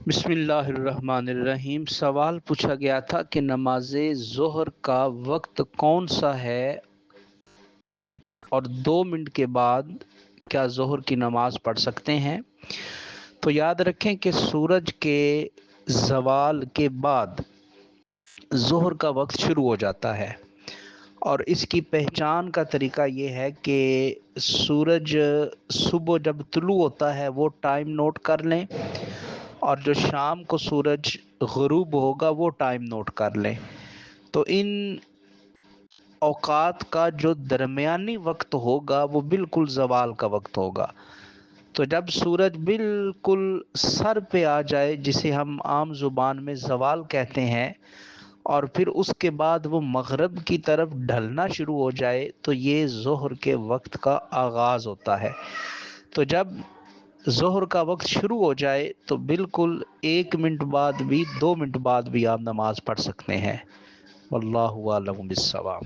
بسم اللہ الرحمن الرحیم۔ سوال پوچھا گیا تھا کہ نماز ظہر کا وقت کون سا ہے اور 2 منٹ کے بعد کیا ظہر کی نماز پڑھ سکتے ہیں؟ تو یاد رکھیں کہ سورج کے زوال کے بعد ظہر کا وقت شروع ہو جاتا ہے، اور اس کی پہچان کا طریقہ یہ ہے کہ سورج صبح جب طلوع ہوتا ہے وہ ٹائم نوٹ کر لیں، اور جو شام کو سورج غروب ہوگا وہ ٹائم نوٹ کر لیں۔ تو ان اوقات کا جو درمیانی وقت ہوگا وہ بالکل زوال کا وقت ہوگا۔ تو جب سورج بالکل سر پہ آ جائے، جسے ہم عام زبان میں زوال کہتے ہیں، اور پھر اس کے بعد وہ مغرب کی طرف ڈھلنا شروع ہو جائے، تو یہ ظہر کے وقت کا آغاز ہوتا ہے۔ تو جب ظہر کا وقت شروع ہو جائے تو بالکل 1 منٹ بعد بھی 2 منٹ بعد بھی آپ نماز پڑھ سکتے ہیں۔ واللہ اعلم بالصواب۔